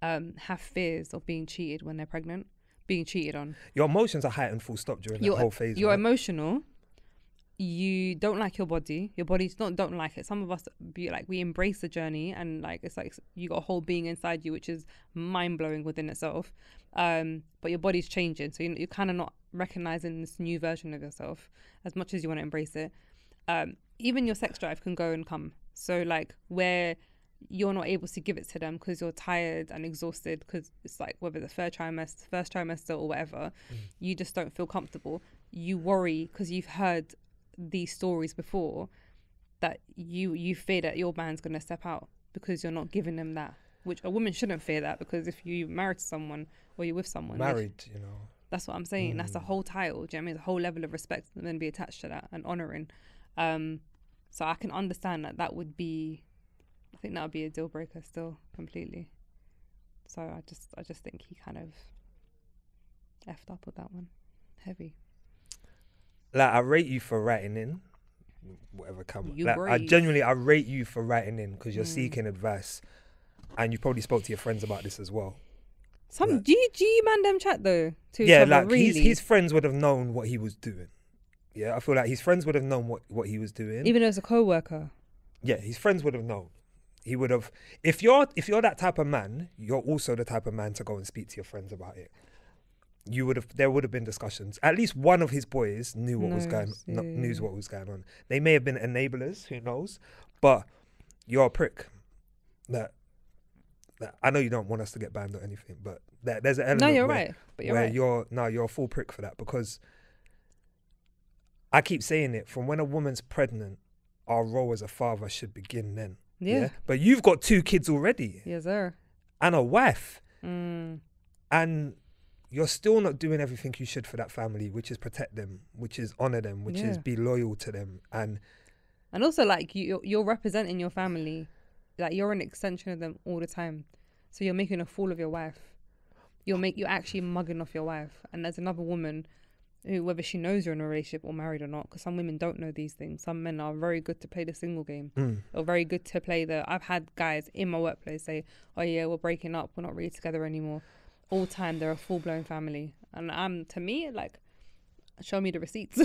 have fears of being cheated when they're pregnant, being cheated on. Your emotions are heightened full stop during that whole phase. You're right? emotional. You don't like your body. Your body's don't like it. Some of us we embrace the journey, and like it's like you got a whole being inside you, which is mind-blowing within itself. But your body's changing, so you're kind of not recognizing this new version of yourself as much as you want to embrace it. Even your sex drive can go and come. So like where you're not able to give it to them because you're tired and exhausted, because it's like whether the first trimester or whatever, you just don't feel comfortable. You worry because you've heard these stories before that you fear that your man's going to step out because you're not giving them that, which a woman shouldn't fear that, because if you're married to someone or you're with someone, that's what I'm saying. That's a whole title. Do you know what I mean? It's a whole level of respect and then be attached to that and honouring. So I can understand that would be, I think that would be a deal breaker still completely. So I just think he kind of effed up with that one. Heavy. Like, I rate you for writing in, whatever come. Like, I rate you for writing in, because you're seeking advice, and you probably spoke to your friends about this as well. Some GG man them chat though. To yeah, each other, like really. his friends would have known what he was doing. Yeah, I feel like his friends would have known what he was doing. Even as a co-worker. Yeah, his friends would have known. He would have. If you're that type of man, you're also the type of man to go and speak to your friends about it. There would have been discussions. At least one of his boys knew what was going on. They may have been enablers, who knows? But you're a prick. That I know you don't want us to get banned or anything, but there's an element. No, you're right. But you're a full prick for that, because I keep saying it, from when a woman's pregnant, our role as a father should begin then. Yeah. But you've got 2 kids already. Yes, sir. And a wife. And you're still not doing everything you should for that family, which is protect them, which is honour them, which is be loyal to them. And also, like, you're representing your family. Like, you're an extension of them all the time. So you're making a fool of your wife. You're actually mugging off your wife. And there's another woman who, whether she knows you're in a relationship or married or not, because some women don't know these things. Some men are very good to play the single game, or very good to play I've had guys in my workplace say, oh yeah, we're breaking up, we're not really together anymore. All time they're a full-blown family. And to me, like, show me the receipts.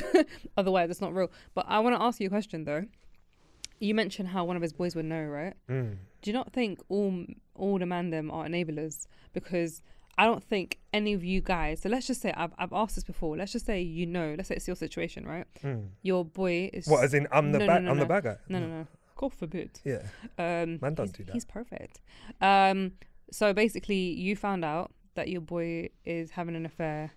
Otherwise it's not real. But I want to ask you a question though. You mentioned how one of his boys would know, right? Do you not think all the man them are enablers? Because I don't think any of you guys, so let's just say, I've asked this before, let's just say let's say it's your situation, right? Your boy is... What, as in I'm the bad guy? No. God forbid. Yeah. Man don't do that. He's perfect. So basically you found out that your boy is having an affair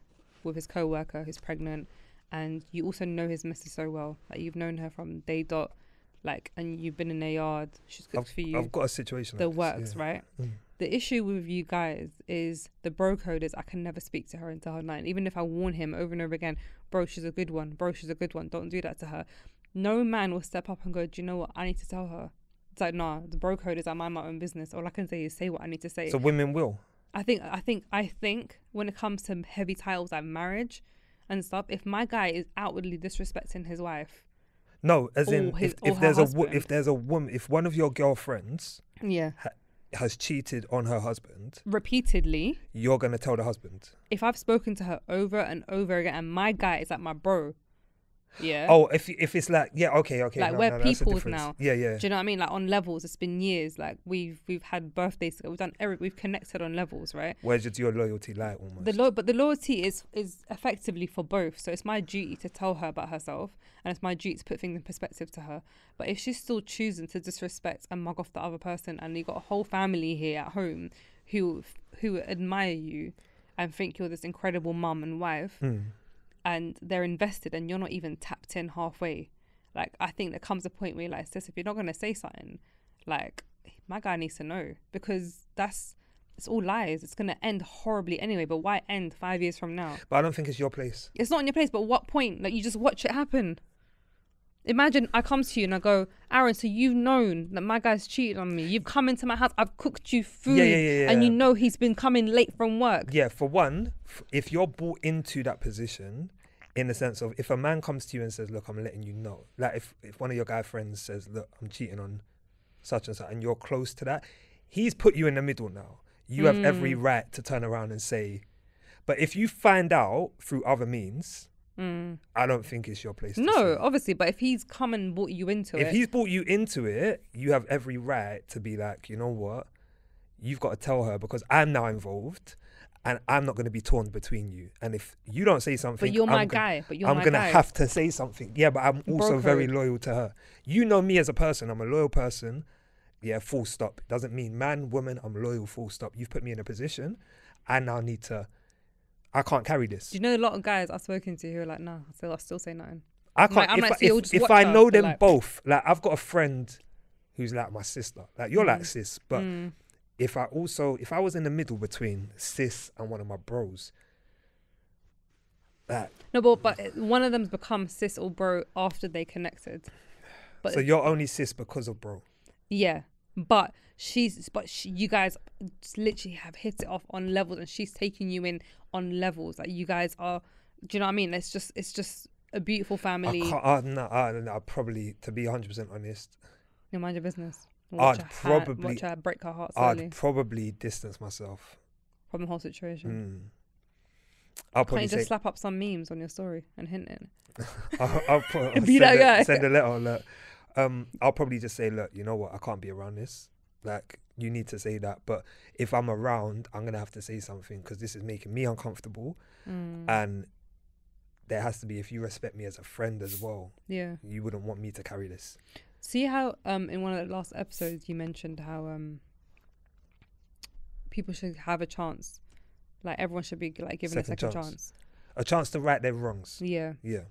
with his co-worker who's pregnant, and you also know his missus so well. Like, you've known her from day dot, like, and you've been in their yard, she's cooked for you. I've got a situation that works, right? The issue with you guys is the bro code is I can never speak to her until her 9. Even if I warn him over and over again, bro, she's a good one, don't do that to her. No man will step up and go, do you know what, I need to tell her. It's like, nah, the bro code is I mind my own business. All I can say is say what I need to say. So women will? I think when it comes to heavy titles like marriage and stuff, if my guy is outwardly disrespecting his wife, no, as in if there's a woman, if one of your girlfriends has cheated on her husband repeatedly, you're gonna tell the husband. If I've spoken to her over and over again, and my guy is like my bro. Yeah. Oh, if it's like, yeah, okay. Like, we're peoples now. Yeah. Do you know what I mean? Like, on levels, it's been years. Like, we've had birthdays together. We've connected on levels, right? Where's your loyalty lie almost? But the loyalty is effectively for both. So it's my duty to tell her about herself, and it's my duty to put things in perspective to her. But if she's still choosing to disrespect and mug off the other person, and you got a whole family here at home who admire you and think you're this incredible mum and wife, and they're invested, and you're not even tapped in halfway. Like, I think there comes a point where you're like, sis, if you're not going to say something, like, my guy needs to know, because that's it's all lies. It's going to end horribly anyway, but why end 5 years from now? But I don't think it's your place. It's not in your place, but what point? Like, you just watch it happen. Imagine I come to you and I go, Aaron, so you've known that my guy's cheated on me. You've come into my house, I've cooked you food, and you know he's been coming late from work. Yeah, for one, if you're brought into that position, in the sense of, if a man comes to you and says, look, I'm letting you know. Like, if one of your guy friends says, look, I'm cheating on such and such, and you're close to that, he's put you in the middle now. You have every right to turn around and say, but if you find out through other means, I don't think it's your place to say. Obviously, but if he's come and brought you into it. If he's brought you into it, you have every right to be like, you know what? You've got to tell her, because I'm now involved and I'm not going to be torn between you. And if you don't say something, but you're my guy. I'm going to have to say something. Yeah, but I'm also very loyal to her. You know me as a person. I'm a loyal person. Yeah, full stop. It doesn't mean man, woman, I'm loyal, full stop. You've put me in a position. I now need to, I can't carry this. Do you know a lot of guys I've spoken to who are like, nah, I'll still say nothing. I can't. If I know them both, like, I've got a friend who's like my sister. Like, you're like sis, but if I was in the middle between sis and one of my bros, that. No, but one of them's become sis or bro after they connected. But so you're only sis because of bro. Yeah, but you guys literally have hit it off on levels, and she's taking you in on levels. Like, you guys are, do you know what I mean? It's just a beautiful family. No, probably, to be 100% honest. You mind your business. Watch her break her heart slowly. I'd probably distance myself from the whole situation. I'll Can't probably you just slap up some memes on your story and hint it? I'll be that guy. Send a letter. Look. I'll probably just say, look, you know what? I can't be around this. Like, you need to say that. But if I'm around, I'm going to have to say something, because this is making me uncomfortable. And there has to be, if you respect me as a friend as well, you wouldn't want me to carry this. See how in one of the last episodes you mentioned how people should have a chance. Like, everyone should be like given a second chance. A chance to right their wrongs. Yeah. Yeah.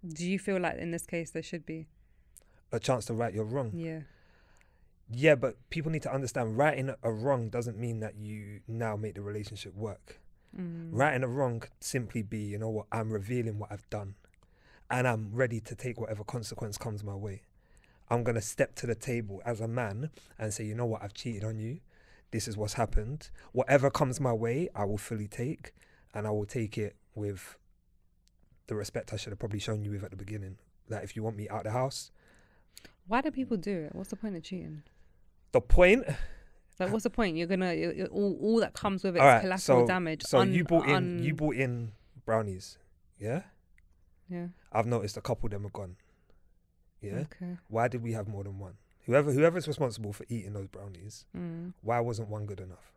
Do you feel like in this case there should be? A chance to right your wrong. Yeah, but people need to understand, righting a wrong doesn't mean that you now make the relationship work. Righting a wrong could simply be, you know what, I'm revealing what I've done, and I'm ready to take whatever consequence comes my way. I'm going to step to the table as a man and say, you know what, I've cheated on you. This is what's happened. Whatever comes my way, I will fully take, and I will take it with the respect I should have probably shown you with at the beginning. Like, if you want me out the house. Why do people do it? What's the point of cheating? The point? Like, what's the point? You're all that comes with it is collateral damage. So you bought in brownies, yeah? Yeah. I've noticed a couple of them are gone. Yeah. Okay. Why did we have more than one? Whoever's responsible for eating those brownies, why wasn't one good enough?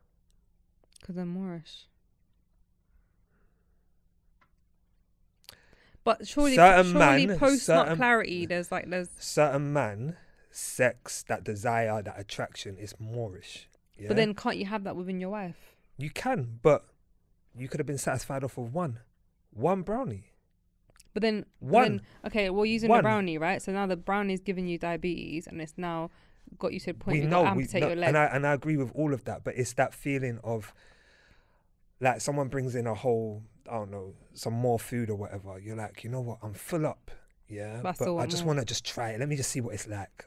Because they're Moorish. But surely post not clarity, there's certain man, sex, that desire, that attraction is Moorish. Yeah? But then can't you have that within your wife? You can, but you could have been satisfied off of one brownie. But then okay, we're using the brownie, right? So now the brownie's giving you diabetes, and it's now got you to the point you got to amputate your leg. And I agree with all of that, but it's that feeling of, like, someone brings in a whole, I don't know, some more food or whatever. You're like, you know what, I'm full up, yeah, but I just want to just try it. Let me just see what it's like.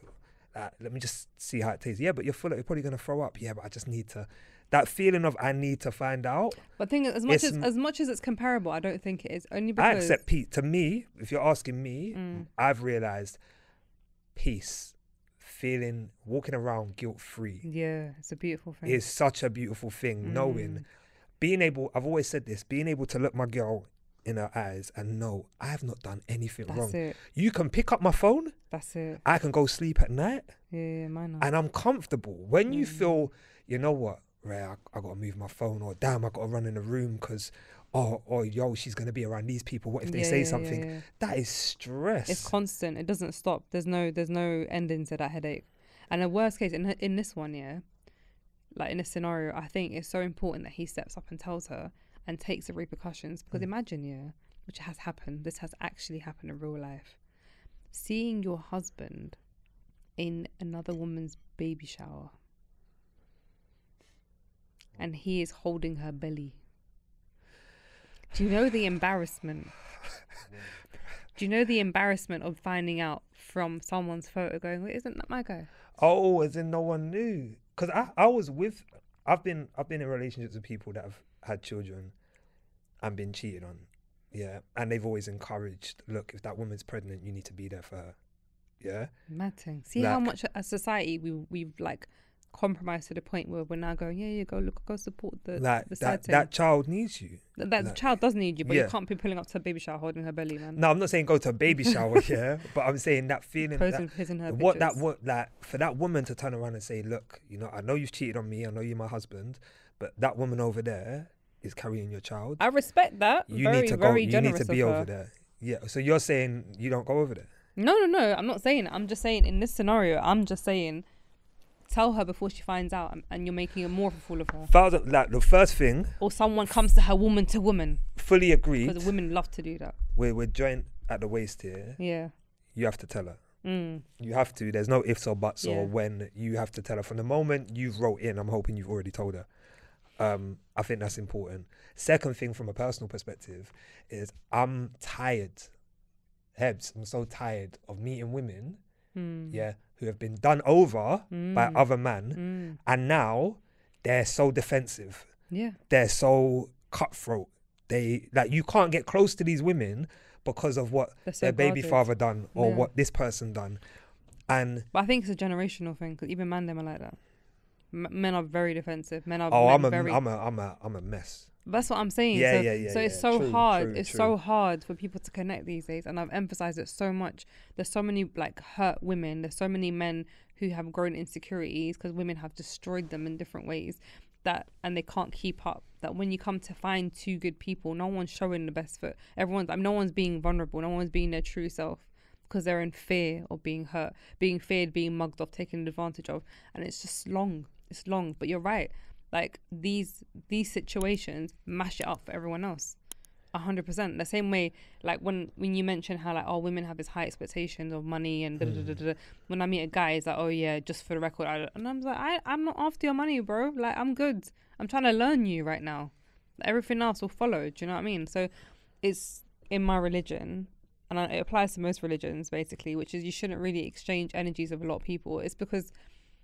Let me just see how it tastes. Yeah, but you're full up. You're probably gonna throw up. Yeah, but I just need to. That feeling of I need to find out. But thing is, as much as it's comparable, I don't think it is. Only because I accept peace. To me, if you're asking me, I've realised peace, walking around guilt-free. Yeah, it's a beautiful thing. Is such a beautiful thing. Knowing, being able. I've always said this. Being able to look my girl in her eyes and know I have not done anything wrong. It. You can pick up my phone. That's it. I can go sleep at night. Yeah, mine. And I'm comfortable. When you feel, you know what, Ray, I got to move my phone, or damn, I got to run in the room because, yo, she's going to be around these people. What if they say something? Yeah. That is stress. It's constant. It doesn't stop. There's no ending to that headache. And the worst case, in this one, like in this scenario, I think it's so important that he steps up and tells her and takes the repercussions. Because imagine, which has happened. This has actually happened in real life. Seeing your husband in another woman's baby shower. and he is holding her belly. Do you know the embarrassment? Do you know the embarrassment of finding out from someone's photo going, wait, isn't that my guy? Oh, as in no one knew. Because I've been in relationships with people that have had children and been cheated on. Yeah. And they've always encouraged, look, if that woman's pregnant, you need to be there for her. Yeah. Mad thing. See how much as society we've like compromised to the point where we're now going, go support the side that child needs you. The child does need you, but you can't be pulling up to a baby shower holding her belly, man. No, I'm not saying go to a baby shower, yeah, but I'm saying that feeling, for that woman to turn around and say, look, I know you've cheated on me, I know you're my husband, but that woman over there is carrying your child. I respect that. You need to be over there. Yeah. So you're saying you don't go over there? No. I'm not saying it. I'm just saying in this scenario, tell her before she finds out, and you're making a more of a fool of her. Like the first thing, or someone comes to her woman to woman. Fully agreed. Because women love to do that. We're joint at the waist here. Yeah. You have to tell her. You have to. There's no ifs or buts or when. You have to tell her from the moment you've wrote in. I'm hoping you've already told her. I think that's important. Second thing, from a personal perspective, is I'm tired. Hebz, I'm so tired of meeting women. Who have been done over by other men, and now they're so defensive. Yeah, they're so cutthroat. You can't get close to these women because of what their baby father done or what this person done. But I think it's a generational thing, because even men, them are like that. Men are very defensive. I'm a mess. That's what I'm saying. So it's so hard. It's so hard for people to connect these days, and I've emphasized it so much. There's so many hurt women. There's so many men who have grown insecurities because women have destroyed them in different ways, and they can't keep up. That when you come to find two good people, no one's showing the best foot. No one's being vulnerable. No one's being their true self, because they're in fear of being hurt, being feared, being mugged off, taken advantage of, and it's just long. It's long. But you're right. Like these situations mash it up for everyone else, 100%. The same way, like when you mention how women have this high expectations of money and when I meet a guy, it's like, oh yeah, just for the record, and I'm like, I'm not after your money, bro. Like I'm good. I'm trying to learn you right now. Everything else will follow. Do you know what I mean? So it's in my religion, and it applies to most religions basically, which is you shouldn't really exchange energies with a lot of people. It's because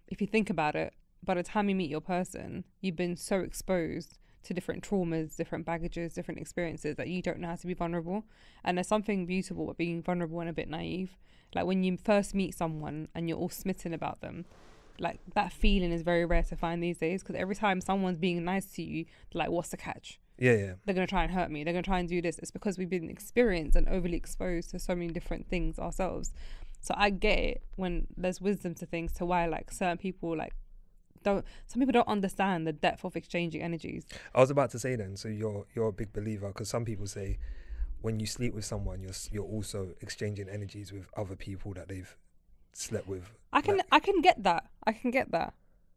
if you think about it, by the time you meet your person, you've been so exposed to different traumas, different baggages, different experiences that you don't know how to be vulnerable. And there's something beautiful about being vulnerable and a bit naive. Like when you first meet someone and you're all smitten about them, like that feeling is very rare to find these days, because every time someone's being nice to you, they're like, what's the catch? Yeah. They're going to try and hurt me. They're going to try and do this. It's because we've been experienced and overly exposed to so many different things ourselves. So I get it when there's wisdom to things, to why like certain people some people don't understand the depth of exchanging energies. I was about to say then, so you're a big believer, because some people say when you sleep with someone, you're also exchanging energies with other people that they've slept with. I can get that.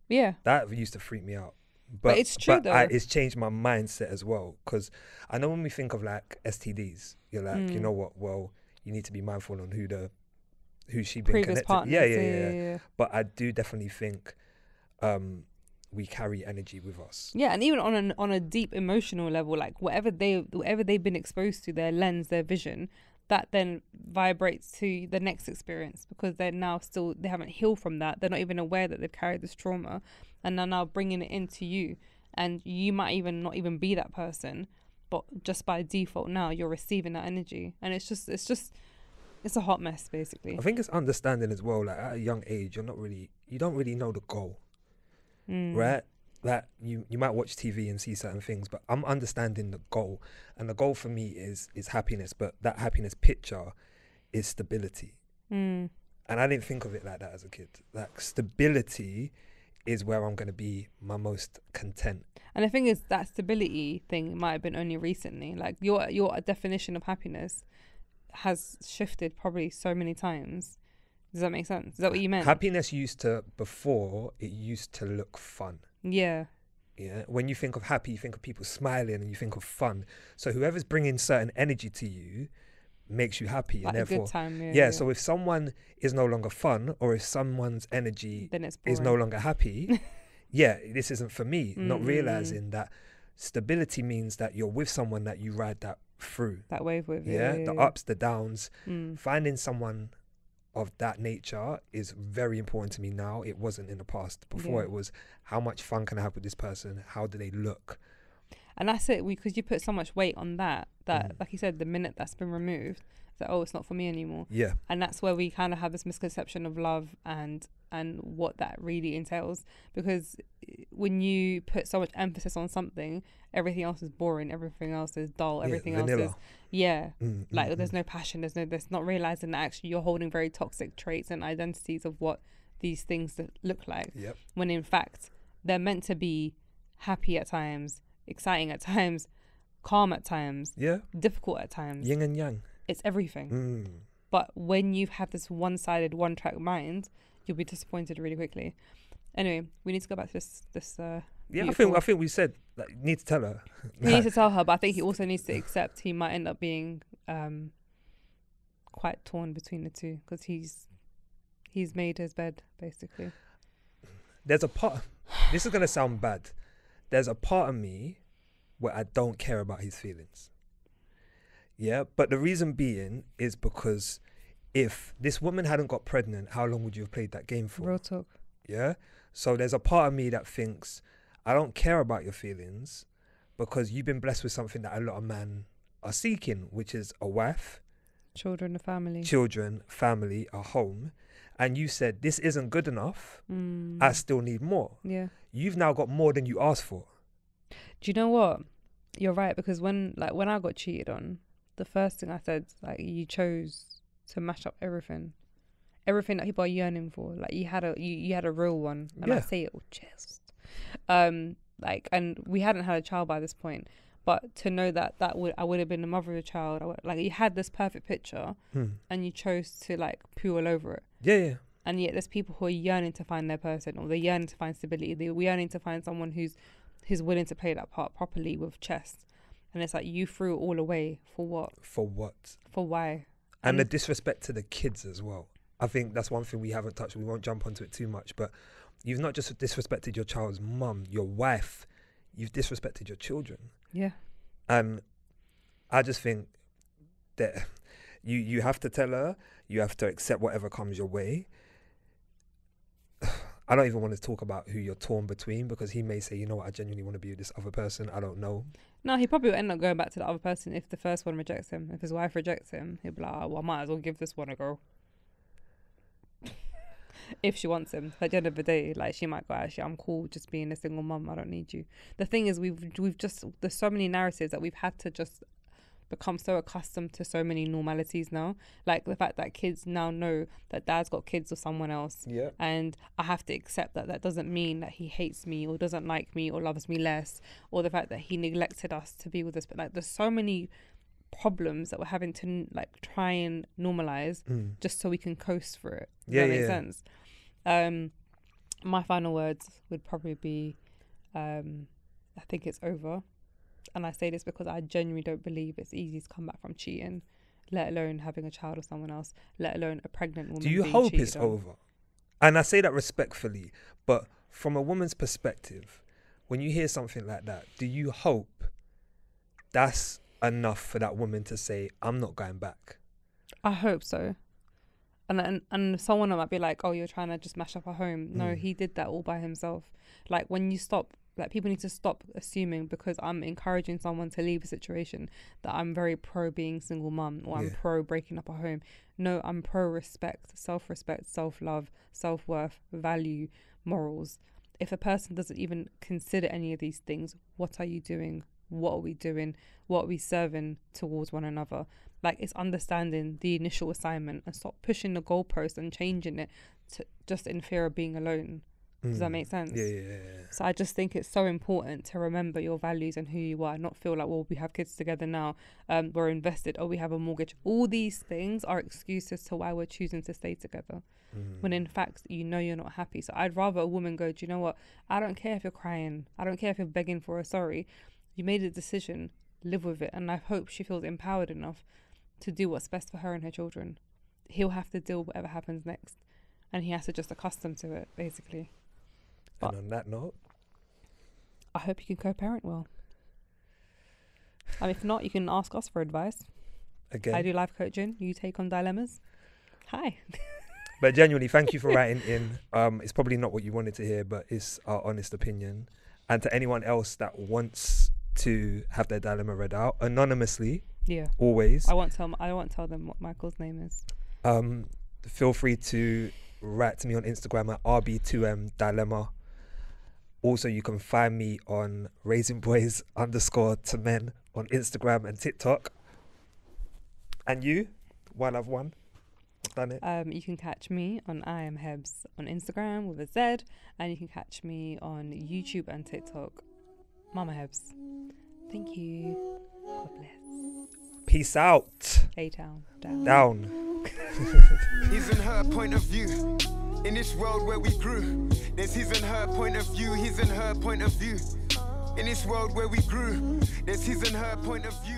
Yeah. That used to freak me out. But it's true though. It's changed my mindset as well, because I know when we think of like STDs, you're like, you know what? Well, you need to be mindful on who she been previous connected. Partners. Yeah. But I do definitely think we carry energy with us. Yeah, and even on a deep emotional level, like whatever they've been exposed to, their lens, their vision, that then vibrates to the next experience, because they're now they haven't healed from that. They're not even aware that they've carried this trauma, and they're now bringing it into you, and you might even not even be that person, but just by default now you're receiving that energy, and it's a hot mess basically. I think it's understanding as well, like at a young age you don't really know the goal. Right? That you might watch TV and see certain things, but I'm understanding the goal, and the goal for me is happiness, but that happiness picture is stability. And I didn't think of it like that as a kid. Like stability is where I'm going to be my most content. And the thing is, that stability thing might have been only recently. Like your definition of happiness has shifted probably so many times. Does that make sense? Is that what you meant? Happiness before it used to look fun. Yeah. When you think of happy, you think of people smiling, and you think of fun. So whoever's bringing certain energy to you makes you happy, like and therefore, a good time. Yeah. So if someone is no longer fun, or if someone's energy is no longer happy, this isn't for me. Not realizing that stability means that you're with someone that you ride that through. That wave with. The ups, the downs. Finding someone of that nature is very important to me now. It wasn't in the past. Before it was, how much fun can I have with this person? How do they look? And that's it, because you put so much weight on that, like you said, the minute that's been removed, that, oh, it's not for me anymore. Yeah. And that's where we kind of have this misconception of love and what that really entails. Because when you put so much emphasis on something, everything else is boring, everything else is dull, everything vanilla. Else is, there's no passion, there's not realizing that actually you're holding very toxic traits and identities of what these things look like. Yep. When in fact, they're meant to be happy at times, exciting at times, calm at times, difficult at times. Yin and yang. It's everything. But when you have this one-sided, one-track mind, you'll be disappointed really quickly. Anyway, we need to go back to this. I think we said you need to tell her. He needs to tell her, but I think he also needs to accept he might end up being quite torn between the two, because he's made his bed basically. There's a part. This is gonna sound bad. There's a part of me where I don't care about his feelings. Yeah, but the reason being is because if this woman hadn't got pregnant, how long would you have played that game for? Real talk. Yeah. So there's a part of me that thinks, I don't care about your feelings because you've been blessed with something that a lot of men are seeking, which is a wife, children, a family, a home. And you said, this isn't good enough. I still need more. Yeah. You've now got more than you asked for. Do you know what? You're right, because when I got cheated on, the first thing I said, you chose to mash up everything that people are yearning for. Like you had a real one, and I say it with chest. And we hadn't had a child by this point, but to know that I would have been the mother of a child. You had this perfect picture, and you chose to poo all over it. Yeah. And yet there's people who are yearning to find their person, or they're yearning to find stability. They're yearning to find someone who's willing to play that part properly with chest. And it's you threw it all away for what? For what? For why? And the disrespect to the kids as well. I think that's one thing we haven't touched. We won't jump onto it too much, but you've not just disrespected your child's mum, your wife. You've disrespected your children. Yeah. And I just think that you have to tell her, you have to accept whatever comes your way. I don't even want to talk about who you're torn between, because he may say, you know what, I genuinely want to be with this other person. I don't know. No, he probably will end up going back to the other person if the first one rejects him. If his wife rejects him, he'll be like, oh, well, I might as well give this one a go. If she wants him. At the end of the day, she might go, actually, I'm cool just being a single mum. I don't need you. The thing is, there's so many narratives that we've had to just become so accustomed to so many normalities now. The fact that kids now know that dad's got kids with someone else. Yeah. And I have to accept that doesn't mean that he hates me or doesn't like me or loves me less, or the fact that he neglected us to be with us. But there's so many problems that we're having to try and normalize just so we can coast through it. Does that make sense? My final words would probably be, I think it's over. And I say this because I genuinely don't believe it's easy to come back from cheating, let alone having a child with someone else, let alone a pregnant woman. Do you hope it's over? And I say that respectfully, but from a woman's perspective, when you hear something like that, do you hope that's enough for that woman to say, I'm not going back? I hope so. And someone might be like, oh, you're trying to just mash up a home. No, he did that all by himself. When you stop, people need to stop assuming because I'm encouraging someone to leave a situation that I'm very pro being single mum, or I'm pro breaking up a home. No, I'm pro respect, self-respect, self-love, self-worth, value, morals. If a person doesn't even consider any of these things, what are you doing? What are we doing? What are we serving towards one another? It's understanding the initial assignment and stop pushing the goalpost and changing it to just in fear of being alone. Does that make sense? Yeah. So I just think it's so important to remember your values and who you are, not feel like, well, we have kids together now, we're invested, we have a mortgage. All these things are excuses to why we're choosing to stay together, when in fact, you're not happy. So I'd rather a woman go, do you know what? I don't care if you're crying. I don't care if you're begging for a sorry. You made a decision, live with it. And I hope she feels empowered enough to do what's best for her and her children. He'll have to deal with whatever happens next. And he has to just accustom to it, basically. And on that note, I hope you can co-parent well. And if not, you can ask us for advice. Again, I do life coaching. You take on dilemmas. Hi. But genuinely, thank you for writing in. It's probably not what you wanted to hear, but it's our honest opinion. And to anyone else that wants to have their dilemma read out anonymously, always. I won't tell them what Michael's name is. Feel free to write to me on Instagram at rb2mdilemma. Also, you can find me on raisingboys_to_men on Instagram and TikTok. And you, while I've won, I've done it. You can catch me on I am Hebz on Instagram with a Z, and you can catch me on YouTube and TikTok, Mama Hebz. Thank you. God bless. Peace out. A-Town. Down. His and her point of view. In this world where we grew, there's his and her point of view, his and her point of view. In this world where we grew, there's his and her point of view.